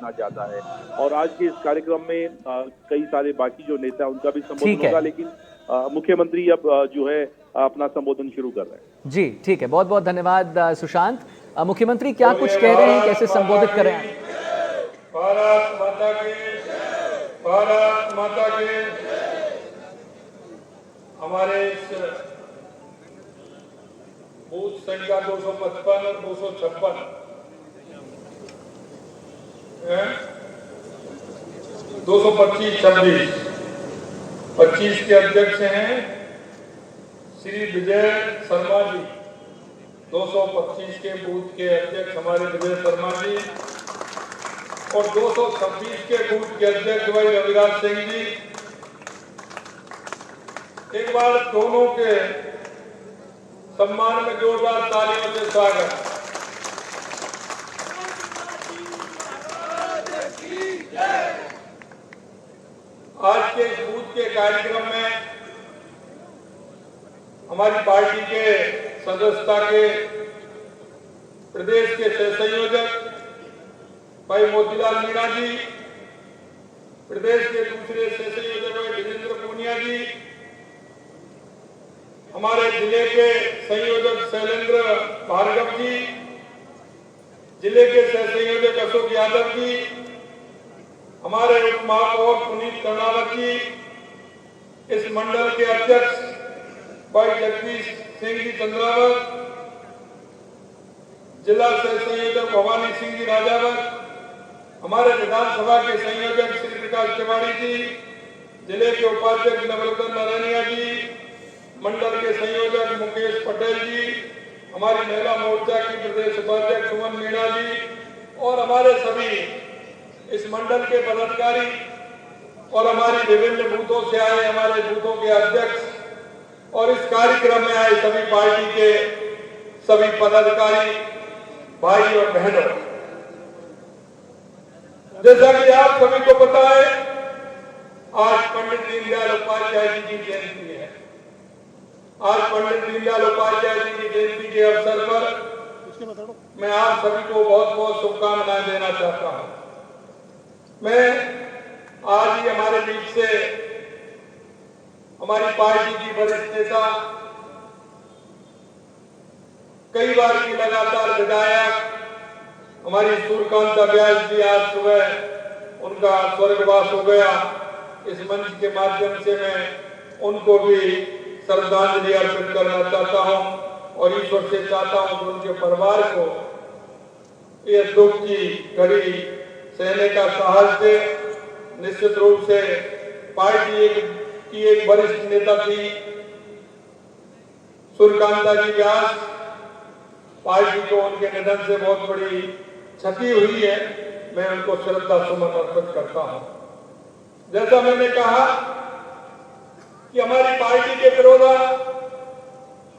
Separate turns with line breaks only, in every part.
रखना चाहता है। और आज के इस कार्यक्रम में कई सारे बाकी जो नेता उनका भी संबोधन होगा, लेकिन मुख्यमंत्री अब जो है अपना संबोधन शुरू कर रहे हैं।
जी ठीक है, बहुत बहुत धन्यवाद सुशांत। मुख्यमंत्री क्या कुछ कह रहे हैं, कैसे संबोधित कर रहे हैं?
भारत माता की, भारत माता की। हमारे इस बूथ संख्या 255 और 256 225-26 25 के अध्यक्ष हैं श्री विजय शर्मा जी। 225 के बूथ के अध्यक्ष हमारे विजय शर्मा जी और 226 के बूथ के अध्यक्ष भाई रविराज सिंह जी। एक बार दोनों के सम्मान में जोरदार तालियों से स्वागत। आज के इस बूथ के कार्यक्रम में हमारी पार्टी के सदस्यता के प्रदेश के सह संयोजक भाई मोतीलाल मीणा जी, प्रदेश के दूसरे सह संयोजक भाई विजेंद्र पूनिया जी, हमारे जिले के संयोजक शैलेंद्र भार्गव जी, जिले के सह संयोजक अशोक यादव जी, हमारे उप महापौर पुनीत कर्णावत जी, इस मंडल के अध्यक्ष भाई जगदीश सिंह जी चंद्रावत, जिला सह संयोजक भवानी सिंह जी राजावत, हमारे विधानसभा के संयोजक श्री प्रकाश तिवारी जी, जिले के उपाध्यक्ष नवरत्न नारायणिया जी, मंडल के संयोजक मुकेश पटेल जी, हमारी महिला मोर्चा की प्रदेश उपाध्यक्ष सुमन मीणा जी और हमारे सभी इस मंडल के पदाधिकारी और हमारी विभिन्न बूथों से आए हमारे बूथों के अध्यक्ष और इस कार्यक्रम में आए सभी पार्टी के सभी पदाधिकारी भाई और बहनों। जैसा कि आप सभी को पता है, आज पंडित दीनदयाल उपाध्याय जी की जयंती है। आज पंडित दीनदयाल उपाध्याय जी की जयंती के अवसर पर मैं आप सभी को बहुत बहुत शुभकामनाएं देना चाहता हूं। मैं आज ही हमारे बीच से हमारी पार्टी की वरिष्ठ नेता, कई बार की लगातार विधायक हमारी सूर्यकांता व्यास जी, आज सुबह उनका स्वर्गवास हो गया। इस मंच के माध्यम से मैं उनको भी श्रद्धांजलि अर्पित करना चाहता हूं और ईश्वर से चाहता हूं कि उनके परिवार को यह दुख की घड़ी सहने का साहस दे। निश्चित रूप से पार्टी की एक वरिष्ठ नेता थी सूर्यकांता जी व्यास, पार्टी को उनके निधन से बहुत बड़ी क्षति हुई है। मैं उनको श्रद्धा सुमन अर्पित करता हूं। जैसा मैंने कहा कि हमारी पार्टी के विरोधा,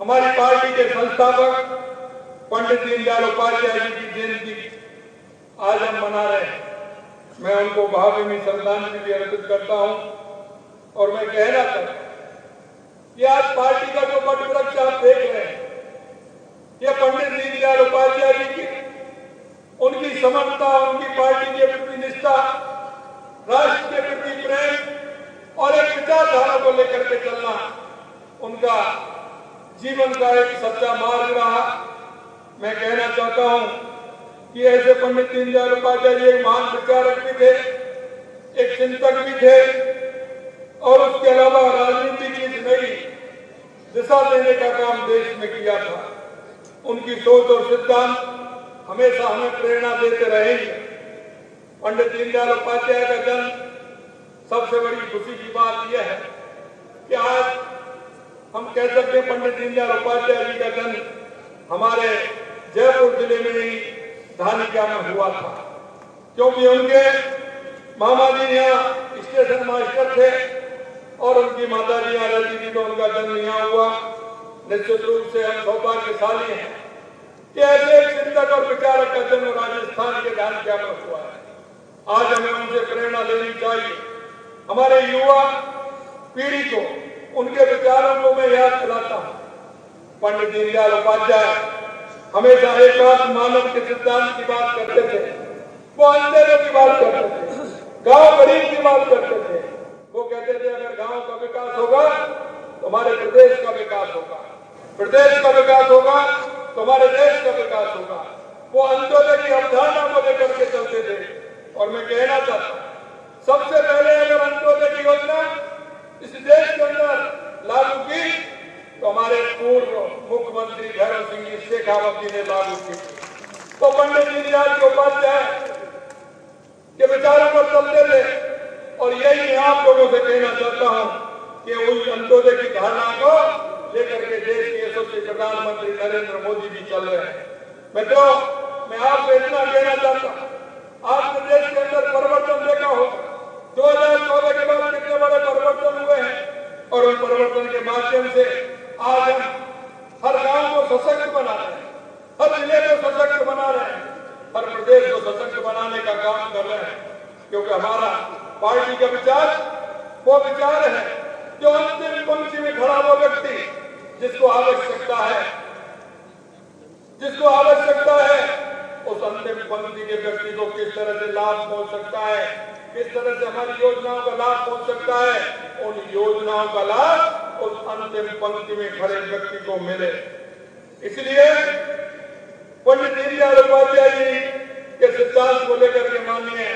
हमारी पार्टी के संस्थापक पंडित दीनदयाल उपाध्याय जी की जयंती आज हम मना रहे हैं। मैं उनको भावभीनी श्रद्धांजलि अर्पित करता हूं और मैं कहना चाहता हूं कि आज पार्टी का जो वट वृक्ष आप देख रहे हैं, यह पंडित दीनदयाल उपाध्याय जी की उनकी समर्पणता, उनकी पार्टी के प्रति निष्ठा, राष्ट्र के प्रति प्रेम और एक विचारधारा को लेकर के चलना उनका जीवन का एक सच्चा मार्ग रहा। मैं कहना चाहता हूं कि ऐसे पंडित दीनदयाल उपाध्याय जी एक महान विचारक भी थे, एक चिंतक भी थे और उसके अलावा राजनीति की नई दिशा देने का काम देश में किया था। उनकी सोच और सिद्धांत हमेशा हमें प्रेरणा देते रहेंगे। पंडित दीनदयाल उपाध्याय का जन्म, सबसे बड़ी खुशी की बात यह है कि आज हम कह सकते हैं पंडित दीनदयाल उपाध्याय जी का जन्म हमारे जयपुर जिले में ही धानिका में हुआ था, क्योंकि उनके मामा जी यहाँ स्टेशन मास्टर थे और उनकी माता जी यहाँ रहती थी, तो उनका जन्म यहाँ हुआ। निश्चित रूप से हम सौभाग्यशाली हैं कि ऐसे एक चिंतक और विचारक का जन्म राजस्थान के धानिका में हुआ है। आज हमें उनसे प्रेरणा लेनी चाहिए। हमारे युवा पीढ़ी को उनके विचारों को मैं याद दिलाता हूँ। पंडित दीनदयाल उपाध्याय हमेशा एकात्म मानव के सिद्धांत की बात करते थे। वो अंधेरों की बात गरीब की बात करते थे। वो कहते थे अगर गांव का विकास होगा तो हमारे प्रदेश का विकास होगा, प्रदेश का विकास होगा तो हमारे देश का विकास होगा। वो अंत्योदय की अवधारणा को लेकर के चलते थे। और मैं कहना चाहता हूं, सबसे पहले अगर अंत्योदय की योजना इस देश के अंदर लागू की तो हमारे पूर्व मुख्यमंत्री भैरव सिंह जी शेखावत जी ने लागू की। तो पंडित दीनदयाल उपाध्याय के विचारों पर चलते थे। और यही मैं आप लोगों से कहना चाहता हूं कि उस अंत्योदय की धारणा को लेकर के देश के यशस्वी प्रधानमंत्री नरेंद्र मोदी जी चल रहे हैं। मित्रों, मैं आपसे इतना कहना चाहता हूं, आपने देश के अंदर परिवर्तन देखा होगा। 2014 के बाद कितने बड़े परिवर्तन हुए हैं और उन परिवर्तन के माध्यम से आज हम हर गांव को सशक्त बना रहे हैं, हर जिले को सशक्त बना रहे हैं, हर प्रदेश को सशक्त बनाने का काम कर रहे हैं। क्योंकि हमारा पार्टी का विचार वो विचार है जो अंतिम पंक्ति में खड़ा वो व्यक्ति जिसको आवश्यकता है उस अंतिम पंक्ति के व्यक्ति को किस तरह से लाभ पहुंच सकता है, किस तरह से हमारी योजनाओं का लाभ पहुंच सकता है, उन योजनाओं का लाभ उस अंतिम पंक्ति में खड़े व्यक्ति को मिले। इसलिए पंडित दीनदयाल उपाध्याय जी के सिद्धांत को लेकर के माननीय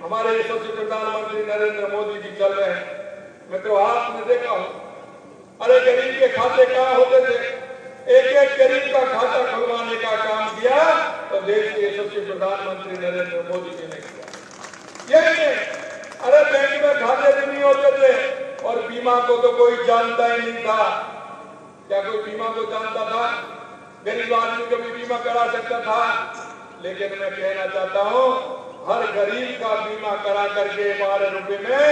हमारे यशस्वी प्रधानमंत्री नरेंद्र मोदी जी चल रहे हैं। मित्रों, आपने देखा हो, अरे गरीब के खाते कहाँ होते थे, एक एक गरीब का खाता खुलवाने का काम किया तो देश के यशस्वी प्रधानमंत्री नरेंद्र मोदी जी ने किया। यही नहीं, अरे बैंक में खाते भी नहीं होते थे और बीमा को तो कोई जानता ही नहीं था। क्या कोई बीमा को जानता था? गरीब आदमी को भी बीमा करा सकता था। लेकिन मैं कहना चाहता हूं, हर गरीब का बीमा करा करके 12 रुपए में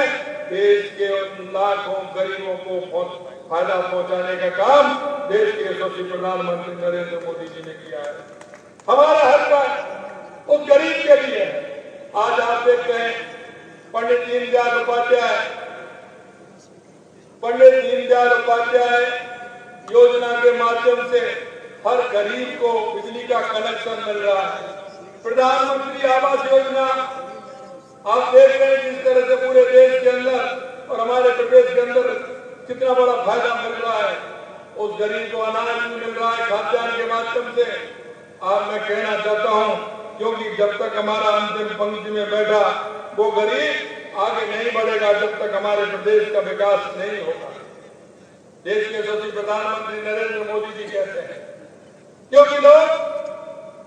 देश के उन लाखों गरीबों को फायदा पहुंचाने का काम देश के यशस्वी प्रधानमंत्री नरेंद्र मोदी जी ने किया है। हमारा हर काम उस गरीब के लिए है। आज आप देखते हैं पंडित दीनदयाल उपाध्याय योजना के माध्यम से हर गरीब को बिजली का कनेक्शन मिल रहा है। प्रधानमंत्री आवास योजना आप देख रहे हैं जिस तरह से पूरे देश के अंदर और हमारे प्रदेश के अंदर कितना बड़ा फायदा मिल रहा है। उस गरीब को अनाज भी मिल रहा है खाद्यान्न के माध्यम से। आज मैं कहना चाहता हूं, क्योंकि जब तक हमारा अंतिम पंक्ति में बैठा वो गरीब आगे नहीं बढ़ेगा, जब तक हमारे प्रदेश का विकास नहीं होगा। देश के यशस्वी प्रधानमंत्री नरेंद्र मोदी जी कहते हैं, क्योंकि लोग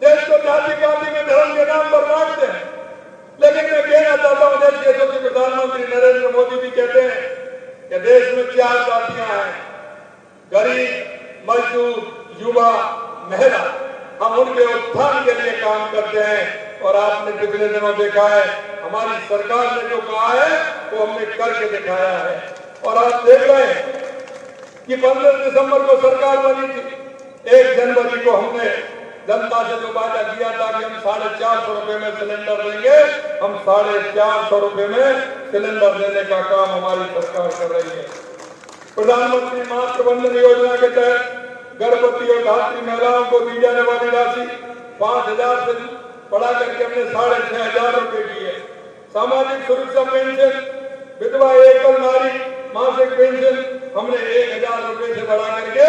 देश को जाति पाति में धर्म के नाम पर बांटते हैं, लेकिन मैं कहना चाहता हूं देश के यशस्वी प्रधानमंत्री नरेंद्र मोदी जी कहते हैं कि देश में 4 जातियां हैं, गरीब, मजदूर, युवा, महिला। हम उनके उत्थान के लिए काम करते हैं। और आपने पिछले दिनों देखा है हमारी सरकार ने जो कहा है वो हमने करके दिखाया है। और आप देख रहे हैं कि 15 दिसंबर को सरकार बनी थी, 1 जनवरी को हमने जनता से जो वादा किया था कि हम 450 रुपए में सिलेंडर देंगे, हम 450 रुपए में सिलेंडर देने का काम हमारी सरकार कर रही है। प्रधानमंत्री मातृ वंदन योजना के तहत गर्भवती और धात्री महिलाओं को दी जाने वाली राशि 5,000 से बढ़ा करके हमने 6,500 रुपए की है। सामाजिक सुरक्षा पेंशन, विधवा एकल नारी मासिक पेंशन हमने 1,000 रुपए से बढ़ा करके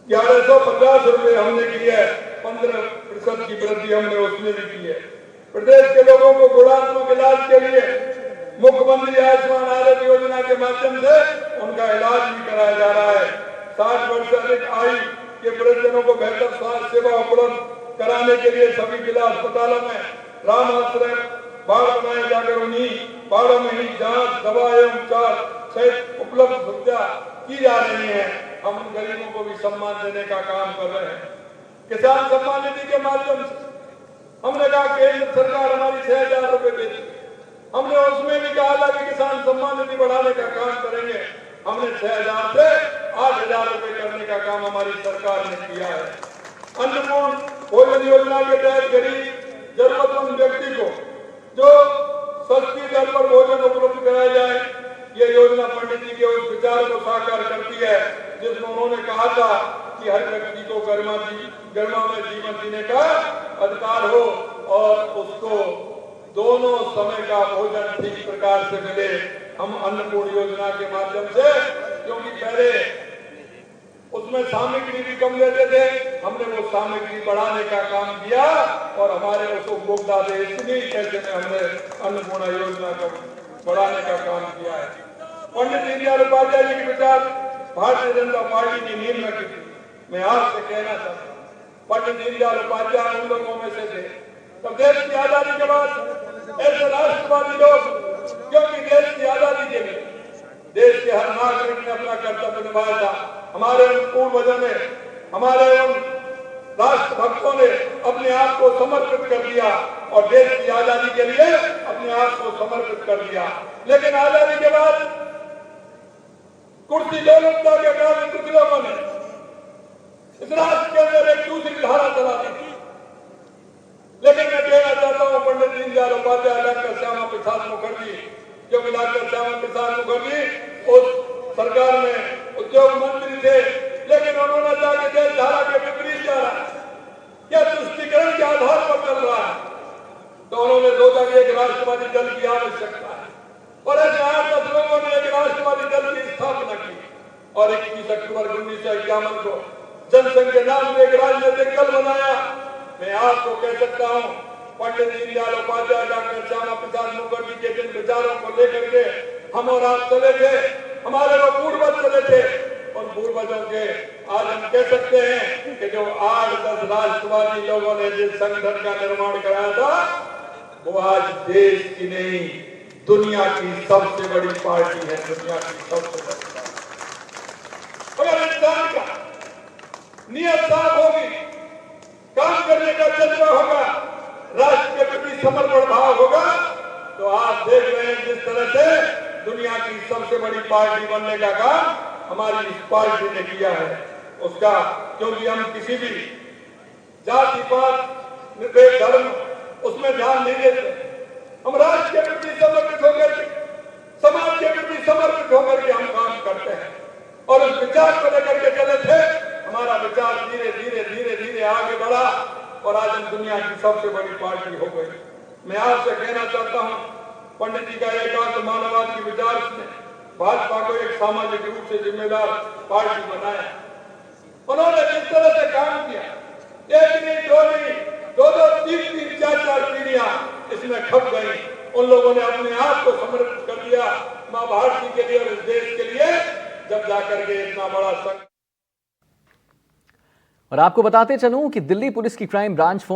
1150 रुपए हमने की है। 15% की वृद्धि हमने उसमें भी की है। प्रदेश के लोगों को गुणात्मक इलाज के लिए मुख्यमंत्री आयुष्मान भारत योजना के माध्यम से उनका इलाज भी कराया जा रहा है। 60 वर्ष से अधिक आयु के वृद्धजनों को बेहतर स्वास्थ्य सेवा उपलब्ध कराने के लिए सभी जिला अस्पतालों में राम आश्रय बाढ़ बनाए जाकर उन्हीं बाढ़ों में ही जांच, दवा एवं उपचार सहित उपलब्ध सुविधा की जा रही है। हम उन गरीबों को भी सम्मान देने का काम कर रहे हैं। किसान सम्मान निधि के माध्यम से हमने कहा केंद्र सरकार हमारी 6,000 रुपए देती, हमने उसमें भी कहा था कि किसान सम्मान निधि बढ़ाने का काम करेंगे। हमने 6,000 से 8,000 रुपए करने का काम हमारी सरकार ने किया है। अन्नपूर्ण भोजन योजना के तहत गरीब जरूरतमंद व्यक्ति को जो सस्ती दर पर भोजन उपलब्ध कराया जाए, ये योजना पंडित जी के उस विचार को साकार करती है जिसमें उन्होंने कहा था कि हर व्यक्ति को गरिमा में जीवन जीने का अधिकार हो और उसको दोनों समय का भोजन ठीक प्रकार से मिले। हम अन्नपूर्ण योजना के माध्यम से, क्योंकि पहले उसमें सामग्री भी कम लेते थे, हमने वो सामग्री बढ़ाने का काम किया और हमारे उस उपभोक्ता से इतनी पैसे में हमने अन्नपूर्णा योजना को बढ़ाने का काम किया है। पंडित दीनदयाल उपाध्याय जी के विचार भारतीय जनता पार्टी की नींव में की। मैं आपसे कहना चाहता हूँ, पंडित दीनदयाल उपाध्याय उन लोगों में से थे तब देश की आजादी के बाद ऐसे राष्ट्रवादी लोग, क्योंकि देश की आजादी के लिए देश के हर नागरिक ने अपना कर्तव्य निभाया था। हमारे उन पूर्वजों ने, हमारे उन राष्ट्रभक्तों ने अपने आप को समर्पित कर दिया और देश की आजादी के लिए अपने आप को समर्पित कर दिया। लेकिन आजादी के बाद कुर्सी लोलुपता के कारण कुछ लोगों ने इस राष्ट्र के अंदर एक दूसरी धारा चला दी। लेकिन मैं कहना चाहता हूँ, पंडित दीनदयाल उपाध्याय, डॉक्टर श्यामा प्रसाद मुखर्जी, क्योंकि डॉक्टर श्यामा प्रसाद मुखर्जी उस सरकार में उद्योग मंत्री थे, लेकिन उन्होंने जाके देश धारा के विपरीत जा रहा है, क्या तुष्टिकरण के आधार पर चल रहा है, तो उन्होंने सोचा कि एक राष्ट्रवादी दल की आवश्यकता है और ऐसे 8-10 लोगों ने एक राष्ट्रवादी दल की स्थापना की और 21 अक्टूबर 1951 को जनसंघ के नाम से एक राजनीतिक दल बनाया। मैं आपको कह सकता हूँ, पंडित दीनदयाल उपाध्याय, डॉक्टर श्यामा प्रसाद मुखर्जी के जिन विचारों को लेकर के हम और आप चले थे, हमारे वो पूर्वज चले थे, उन पूर्वजों के आज हम कह सकते हैं कि जो 8-10 राष्ट्रवादी लोगों ने जिस संगठन का निर्माण कराया था, वो आज देश की नहीं, दुनिया की सबसे बड़ी पार्टी है। दुनिया की सबसे बड़ी पार्टी। अगर इंसान का नियत साफ होगी, काम करने का जज्बा होगा, राष्ट्र के प्रति समर्पण भाव होगा, तो आप देख रहे हैं जिस तरह से दुनिया की सबसे बड़ी पार्टी बनने का काम हमारी इस पार्टी ने किया है उसका, क्योंकि हम किसी भी जाति पात निरपेक्ष धर्म उसमें ध्यान नहीं देते। हम राष्ट्र के प्रति समर्पित होकर के, समाज के प्रति समर्पित होकर के हम काम करते हैं और उस विचार को लेकर के चले थे। हमारा विचार धीरे धीरे धीरे धीरे आगे बढ़ा और आज हम दुनिया की सबसे बड़ी पार्टी हो गई। मैं आपसे कहना चाहता हूँ, पंडित जी का एकांत मानववाद की विचार ने भाजपा को एक सामाजिक रूप से जिम्मेदार पार्टी बनाया। उन्होंने जिस तरह से काम किया, एक नहीं, दो नहीं, दो, तीन, चार पीढ़ियां इसमें खप गई। उन लोगों ने अपने आप को समर्पित कर दिया मां भारती के लिए और इस देश के लिए, जब जाकर के इतना बड़ा संघ।
और आपको बताते चलूं कि दिल्ली पुलिस की क्राइम ब्रांच फोन